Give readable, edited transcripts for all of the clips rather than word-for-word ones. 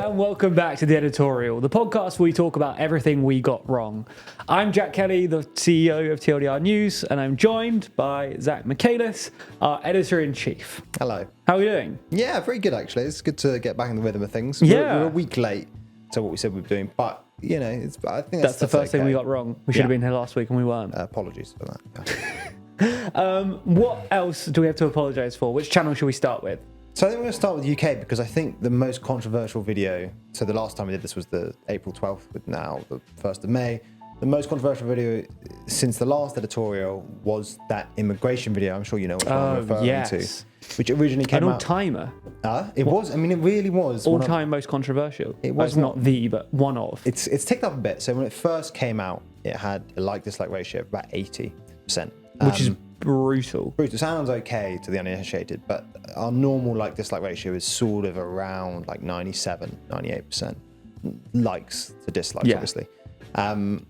and welcome back to the Editorial, the podcast where we talk about everything we got wrong. I'm Jack Kelly, the CEO of TLDR News, and I'm joined by Zach Michaelis, our Editor-in-Chief. Hello. How are you doing? Yeah, very good actually. It's good to get back in the rhythm of things. Yeah. We're a week late to what we said we were doing, but you know, I think That's the first thing we got wrong. We should have been here last week and we weren't. Apologies for that. What else do we have to apologise for? Which channel should we start with? So I think we're going to start with UK because I think the most controversial video, so the last time we did this was the April 12th, but now the 1st of May. The most controversial video since the last editorial was that immigration video. I'm sure you know which one I'm referring to. Which originally came out. An all-timer. It was, I mean, it really was. All-time most controversial. It was not the, but one of. It's ticked up a bit. So when it first came out, it had a like-dislike ratio of about 80%. Which is brutal. Brutal. Sounds okay to the uninitiated, but our normal like-dislike ratio is sort of around like 97, 98% likes to dislikes, obviously. And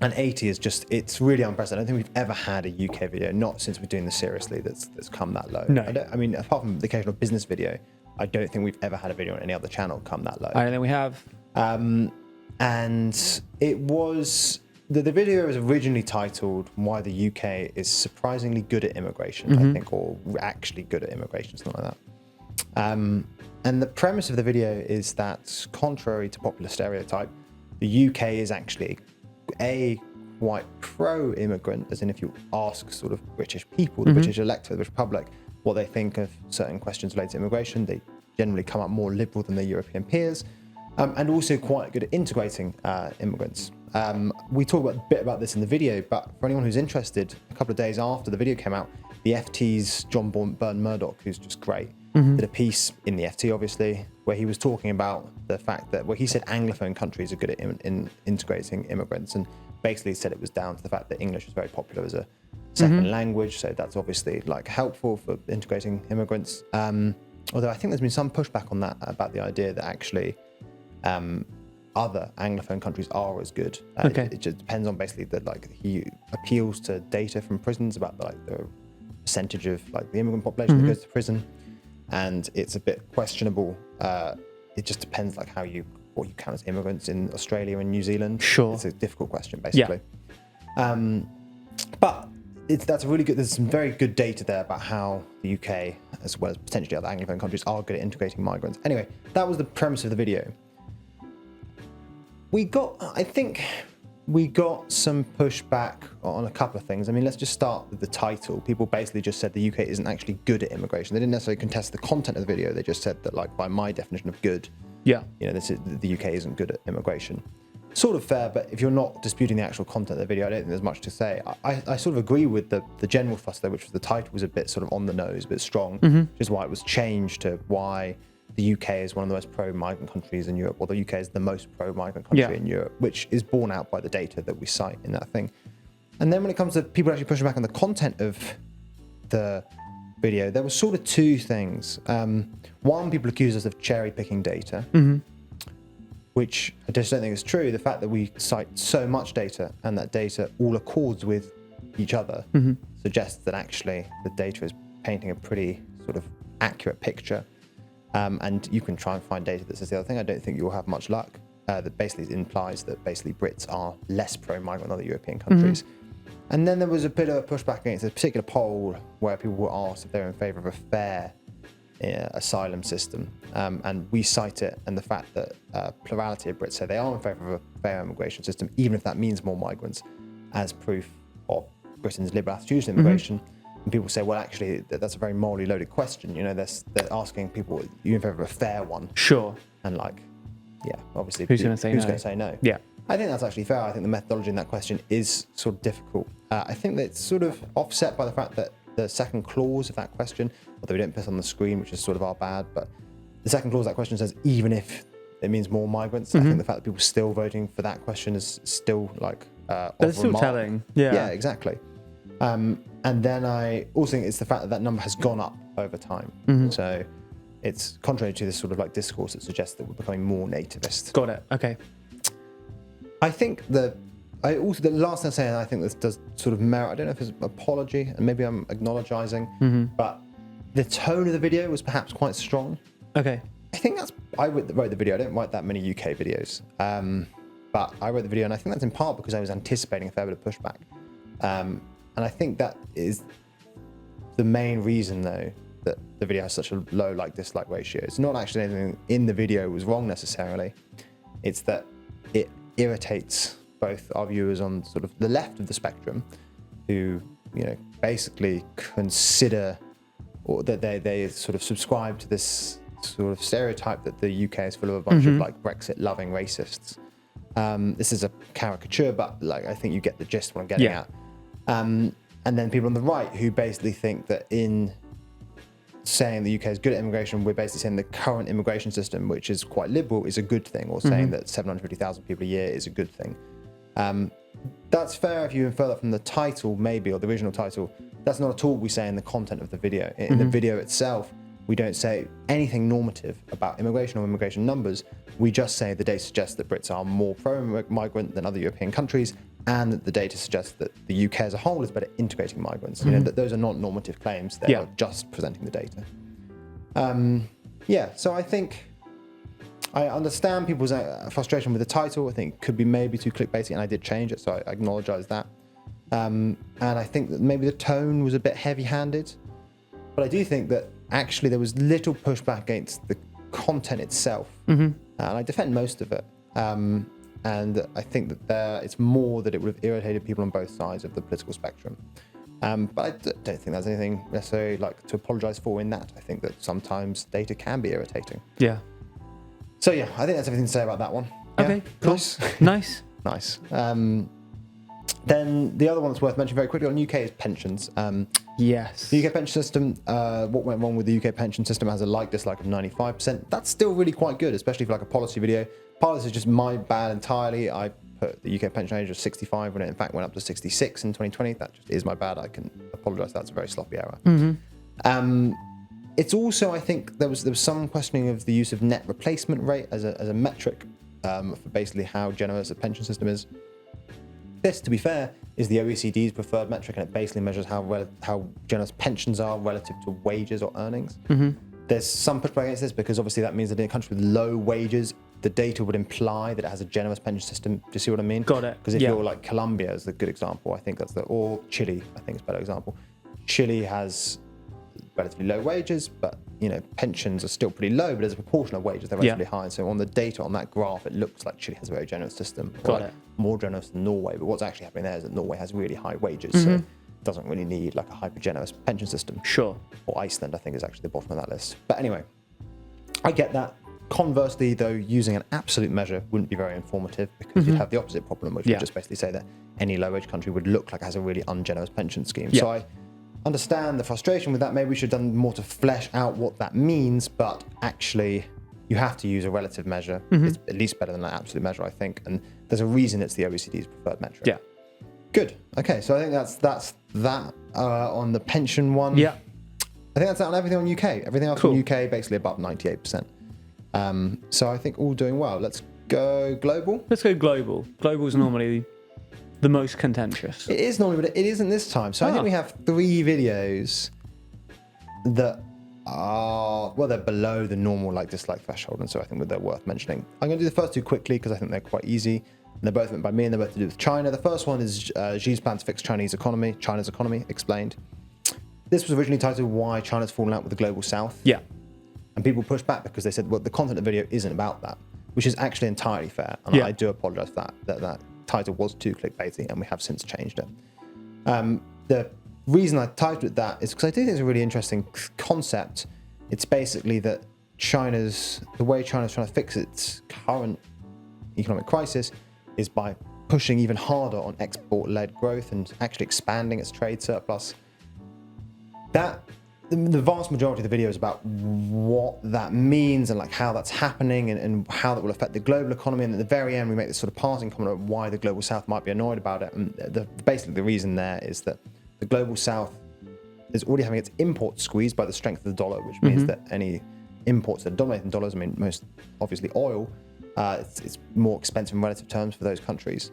80 is just, it's really unprecedented. I don't think we've ever had a UK video, not since we're doing this seriously, that's come that low. No. I mean, apart from the occasional business video, I don't think we've ever had a video on any other channel come that low. I don't think we have. And it was, the video was originally titled Why the UK is Surprisingly Good at Immigration, I think, or actually good at immigration, something like that. And the premise of the video is that, contrary to popular stereotype, the UK is actually quite pro-immigrant, as in if you ask sort of British people, the British electorate of the British public, what they think of certain questions related to immigration, they generally come up more liberal than their European peers, and also quite good at integrating immigrants. We talk a bit about this in the video, but for anyone who's interested, a couple of days after the video came out, the FT's John Byrne Murdoch, who's just great, did a piece in the FT, obviously, where he was talking about the fact that, well, he said Anglophone countries are good at in integrating immigrants, and basically said it was down to the fact that English is very popular as a second language, so that's obviously like helpful for integrating immigrants. Although I think there's been some pushback on that about the idea that actually other Anglophone countries are as good. It just depends on basically that, like, he appeals to data from prisons about the percentage of like the immigrant population that goes to prison, and it's a bit questionable. It just depends like what you count as immigrants in Australia and New Zealand. Sure, it's a difficult question basically. But that's a really good. There's some very good data there about how the UK, as well as potentially other Anglophone countries, are good at integrating migrants. Anyway, that was the premise of the video. I think we got some pushback on a couple of things. I mean, let's just start with the title. People basically just said the UK isn't actually good at immigration. They didn't necessarily contest the content of the video. They just said that, like, by my definition of good, the UK isn't good at immigration. Sort of fair, but if you're not disputing the actual content of the video, I don't think there's much to say. I sort of agree with the general fuss there, which was the title was a bit sort of on the nose, a bit strong, which is why it was changed to why the UK is one of the most pro-migrant countries in Europe, or the UK is the most pro-migrant country in Europe, which is borne out by the data that we cite in that thing. And then when it comes to people actually pushing back on the content of the video, there were sort of two things. One, people accuse us of cherry-picking data, which I just don't think is true. The fact that we cite so much data and that data all accords with each other suggests that actually the data is painting a pretty sort of accurate picture. And you can try and find data that says the other thing. I don't think you'll have much luck. That basically implies that basically Brits are less pro-migrant than other European countries. And then there was a bit of a pushback against a particular poll where people were asked if they're in favour of a fair asylum system. And we cite it and the fact that plurality of Brits say they are in favour of a fair immigration system, even if that means more migrants, as proof of Britain's liberal attitude to immigration. And people say, well, actually, that's a very morally loaded question. You know, they're asking people, are you in favour of a fair one? Sure. And like, obviously, who's going to say no? Yeah. I think that's actually fair. I think the methodology in that question is sort of difficult. I think that it's sort of offset by the fact that the second clause of that question, although we don't put it on the screen, which is sort of our bad, but the second clause of that question says, even if it means more migrants, I think the fact that people are still voting for that question is still like, but it's still telling. Yeah, exactly. And then I also think it's the fact that that number has gone up over time. So it's contrary to this sort of like discourse that suggests that we're becoming more nativist. Got it. Okay. I think the last thing I'm saying, I think this does sort of merit, I don't know if it's an apology, and maybe I'm acknowledging, but the tone of the video was perhaps quite strong. Okay. I think I wrote the video. I don't write that many UK videos, but I wrote the video, and I think that's in part because I was anticipating a fair bit of pushback, and I think that is the main reason, though, that the video has such a low like-dislike ratio. It's not actually anything in the video was wrong necessarily. It's that it irritates both our viewers on sort of the left of the spectrum, who basically consider, or that they sort of subscribe to this sort of stereotype that the UK is full of a bunch of like Brexit-loving racists. This is a caricature, but I think you get the gist what I'm getting at. And then people on the right who basically think that in saying the UK is good at immigration, we're basically saying the current immigration system, which is quite liberal, is a good thing, or saying that 750,000 people a year is a good thing. That's fair if you infer that from the title, maybe, or the original title. That's not at all what we say in the content of the video. In the video itself, we don't say anything normative about immigration or immigration numbers. We just say the data suggests that Brits are more pro-migrant than other European countries, and that the data suggests that the UK as a whole is better integrating migrants. That those are not normative claims. They are just presenting the data. So I think I understand people's frustration with the title. I think it could be maybe too clickbaity, and I did change it, so I acknowledge that. And I think that maybe the tone was a bit heavy-handed. But I do think that actually there was little pushback against the content itself. And I defend most of it. And I think that it's more that it would have irritated people on both sides of the political spectrum. But I don't think there's anything necessarily to apologize for in that. I think that sometimes data can be irritating. Yeah. So yeah, I think that's everything to say about that one. Okay, cool. Nice. Nice. Then the other one that's worth mentioning very quickly on UK is pensions. Yes. The UK pension system, what went wrong with the UK pension system has a like-dislike of 95%. That's still really quite good, especially for a policy video. Part of this is just my bad entirely. I put the UK pension age of 65 when it in fact went up to 66 in 2020. That just is my bad. I can apologise. That's a very sloppy error. It's also, I think, there was some questioning of the use of net replacement rate as a metric for basically how generous a pension system is. This, to be fair, is the OECD's preferred metric, and it basically measures how generous pensions are relative to wages or earnings. There's some pushback against this because obviously that means that in a country with low wages, the data would imply that it has a generous pension system. Do you see what I mean? Got it. Because if you're like Colombia is a good example, I think or Chile, I think is a better example. Chile has relatively low wages, but pensions are still pretty low, but as a proportion of wages, they're relatively high. So on the data on that graph, it looks like Chile has a very generous system. Got it. More generous than Norway, but what's actually happening there is that Norway has really high wages, so it doesn't really need a hyper generous pension system. Sure. Or Iceland, I think, is actually the bottom of that list. But anyway, I get that. Conversely, though, using an absolute measure wouldn't be very informative because you'd have the opposite problem, which would just basically say that any low-wage country would look like it has a really ungenerous pension scheme. So I understand the frustration with that. Maybe we should have done more to flesh out what that means, but actually you have to use a relative measure. It's at least better than an absolute measure, I think. And there's a reason it's the OECD's preferred metric. Yeah. Good. Okay, so I think that's that on the pension one. Yeah. I think that's on everything on UK. Everything else on UK basically above 98%. So I think all doing well. Let's go global. Let's go global. Global's normally the most contentious. It is normally, but it isn't this time. So I think we have 3 videos that are, they're below the normal dislike threshold, and so I think they're worth mentioning. I'm going to do the first 2 quickly because I think they're quite easy. And they're both written by me, and they're both to do with China. The first one is Xi's plan to fix China's economy, explained. This was originally titled Why China's Fallen Out with the Global South. Yeah. And people pushed back because they said, the content of the video isn't about that, which is actually entirely fair. And I do apologize for that title was too clickbaity, and we have since changed it. The reason I titled it that is because I do think it's a really interesting concept. It's basically that the way China's trying to fix its current economic crisis is by pushing even harder on export-led growth and actually expanding its trade surplus. The vast majority of the video is about what that means and how that's happening and how that will affect the global economy. And at the very end, we make this sort of passing comment about why the global south might be annoyed about it. And basically the reason there is that the global south is already having its imports squeezed by the strength of the dollar, which means that any imports that are dominated in dollars, most obviously oil, it's more expensive in relative terms for those countries.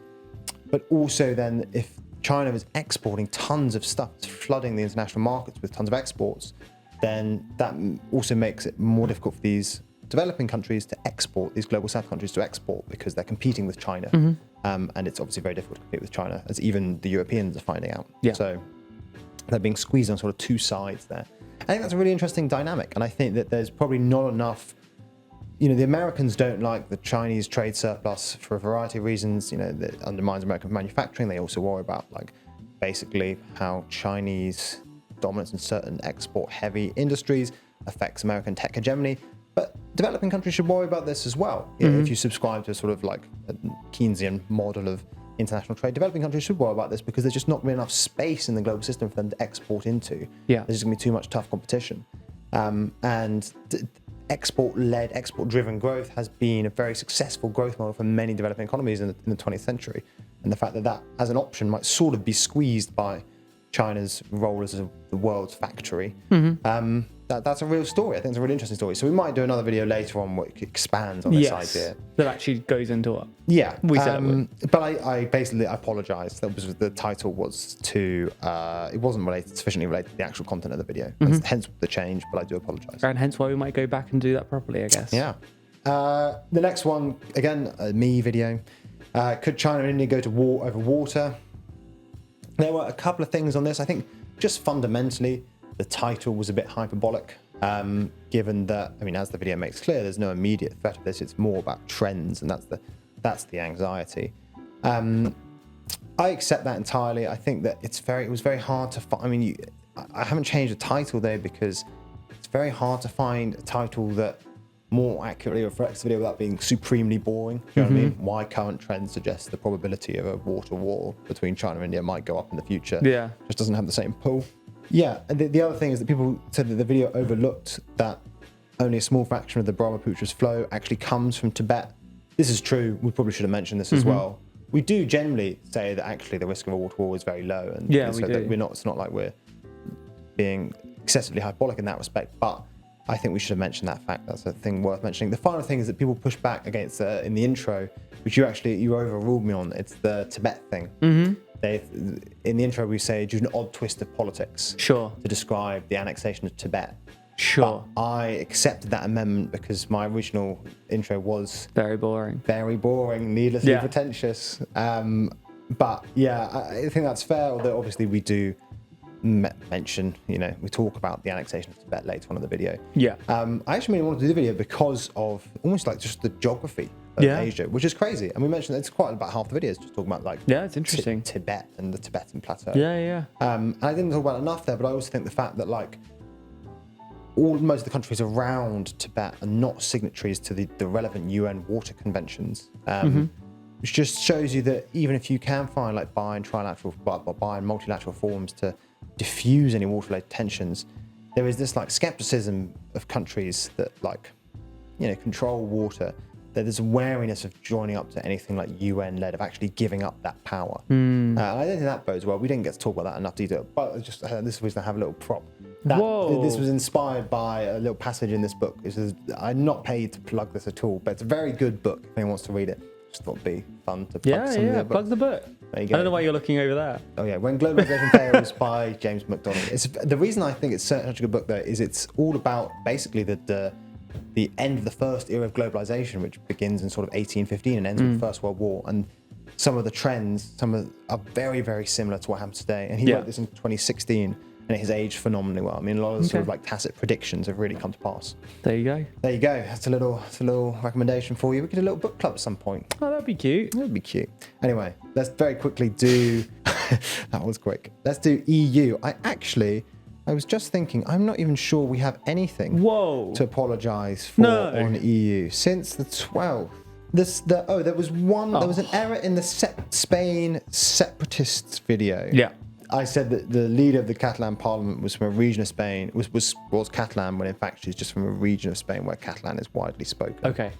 But also then if China is exporting tons of stuff, it's flooding the international markets with tons of exports, then that also makes it more difficult for these developing countries to export, these global south countries to export, because they're competing with China. And it's obviously very difficult to compete with China, as even the Europeans are finding out. Yeah. So they're being squeezed on sort of two sides there. I think that's a really interesting dynamic. And I think that there's probably not enough, the Americans don't like the Chinese trade surplus for a variety of reasons. That undermines American manufacturing. They also worry about basically how Chinese dominance in certain export heavy industries affects American tech hegemony. But developing countries should worry about this as well. If you subscribe to sort of a Keynesian model of international trade, developing countries should worry about this, because there's just not going to be enough space in the global system for them to export into. Yeah. There's just going to be too much tough competition. Export-led, export-driven growth has been a very successful growth model for many developing economies in the 20th century. And the fact that as an option might sort of be squeezed by China's role as the world's factory, that's a real story. I think it's a really interesting story. So we might do another video later on which expands on this idea. That actually goes into it. Yeah. We said it would. But I basically apologise. The title was it wasn't sufficiently related to the actual content of the video. Hence the change, but I do apologise. And hence why we might go back and do that properly, I guess. Yeah. The next one, again, a me video. Could China and India go to war over water? There were a couple of things on this. I think just fundamentally, the title was a bit hyperbolic, given that, as the video makes clear, there's no immediate threat of this. It's more about trends, and that's the anxiety. I accept that entirely. I think that it was very hard to find. I haven't changed the title there because it's very hard to find a title that more accurately reflects the video without being supremely boring. Do you know what I mean? Why current trends suggest the probability of a water war between China and India might go up in the future. Yeah. Just doesn't have the same pull. Yeah, and the other thing is that people said that the video overlooked that only a small fraction of the Brahmaputra's flow actually comes from Tibet. This is true. We probably should have mentioned this as well. We do generally say that actually the risk of a water war is very low, and we so do. That it's not like we're being excessively hyperbolic in that respect, but I think we should have mentioned that fact. That's a thing worth mentioning. The final thing is that people push back against in the intro, which you overruled me on. It's the Tibet thing. In the intro, we say, due to an odd twist of politics, Sure. to describe the annexation of Tibet. Sure. But I accepted that amendment because my original intro was Very boring. very boring, needlessly pretentious. But yeah, I think that's fair. Although obviously we do mention, we talk about the annexation of Tibet later on in the video. Yeah. I actually really wanted to do the video because of almost just the geography of Asia, which is crazy. And we mentioned it's quite about half the video is just talking about it's interesting. Tibet and the Tibetan plateau. Yeah. And I didn't talk about it enough there, but I also think the fact that most of the countries around Tibet are not signatories to the relevant UN water conventions, which just shows you that even if you can find bi and multilateral forums to diffuse any water-related tensions, there is this skepticism of countries that control water, that there's a wariness of joining up to anything UN-led, of actually giving up that power. And I don't think that bodes well. We didn't get to talk about that in enough detail, but this was to have a little prop. This was inspired by a little passage in this book. I'm not paid to plug this at all, but it's a very good book if anyone wants to read it. Just thought it'd be fun to plug some of the plug the book. There you go. I don't know why you're looking over there. Oh yeah, When Globalization Fails by James McDonald. The reason I think it's such a good book though is it's all about basically the end of the first era of globalization, which begins in sort of 1815 and ends with the First World War, and some of the trends, are very, very similar to what happens today. And he wrote this in 2016, and it has aged phenomenally well. A lot of sort of tacit predictions have really come to pass. There you go. There you go. That's a little recommendation for you. We could do a little book club at some point. Oh, that'd be cute. That'd be cute. Anyway, let's very quickly do. That was quick. Let's do EU. I was just thinking, I'm not even sure we have anything to apologise for on EU since the 12th. There was an error in the Spain Separatists video. Yeah. I said that the leader of the Catalan parliament was from a region of Spain, was Catalan, when in fact she's just from a region of Spain where Catalan is widely spoken. Okay.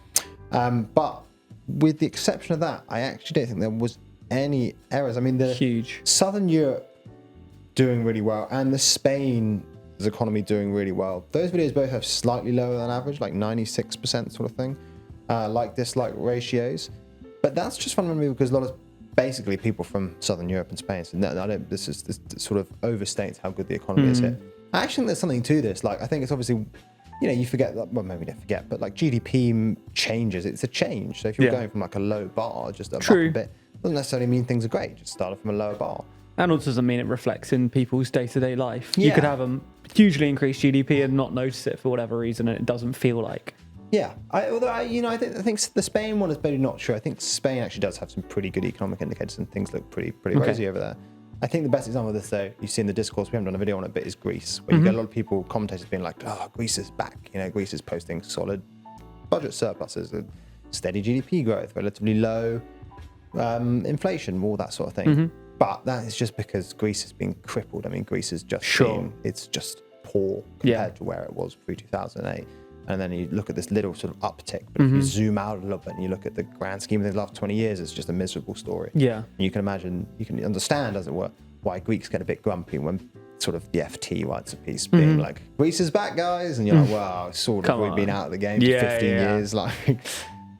But with the exception of that, I actually don't think there was any errors. Huge. Southern Europe doing really well, and the Spain's economy doing really well. Those videos both have slightly lower than average, 96% sort of thing, like-dislike ratios. But that's just fundamentally because a lot of basically people from Southern Europe and Spain. So this sort of overstates how good the economy is here. I actually think there's something to this. I think it's obviously you forget that, well, maybe you don't forget, but like GDP changes, it's a change. So if you're going from like a low bar, just up a bit, doesn't necessarily mean things are great. Just start from a lower bar. And also doesn't mean it reflects in people's day-to-day life. You could have a hugely increased GDP and not notice it for whatever reason, and it doesn't feel like. Yeah, I think the Spain one is maybe not true. I think Spain actually does have some pretty good economic indicators, and things look pretty rosy over there. I think the best example of this, though, you see in the discourse, we haven't done a video on it, but is Greece, where you get a lot of people, commentators being like, "Oh, Greece is back." Greece is posting solid budget surpluses, steady GDP growth, relatively low inflation, all that sort of thing. But that is just because Greece has been crippled. I mean, Greece is just it's just poor compared to where it was pre-2008. And then you look at this little sort of uptick, but if you zoom out a little bit and you look at the grand scheme of the last 20 years, it's just a miserable story. Yeah. And you can imagine, you can understand, as it were, why Greeks get a bit grumpy when sort of the FT writes a piece being like, Greece is back, guys. And you're like, wow, sort of, we've been out of the game for 15 years. Like,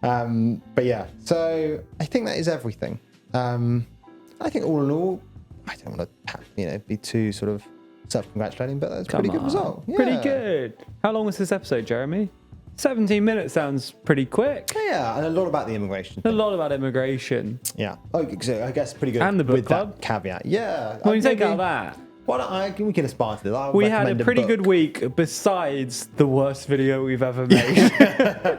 but yeah, so I think that is everything. I think all in all, I don't want to, be too sort of self-congratulating, but that's a pretty good result. Yeah. Pretty good. How long was this episode, Jeremy? 17 minutes sounds pretty quick. Yeah, and a lot about the immigration thing. A lot about immigration. Yeah. Okay, so I guess pretty good. And the book with club. That caveat. Yeah. Well, you take out that. We can aspire to this. We had a pretty good week besides the worst video we've ever made.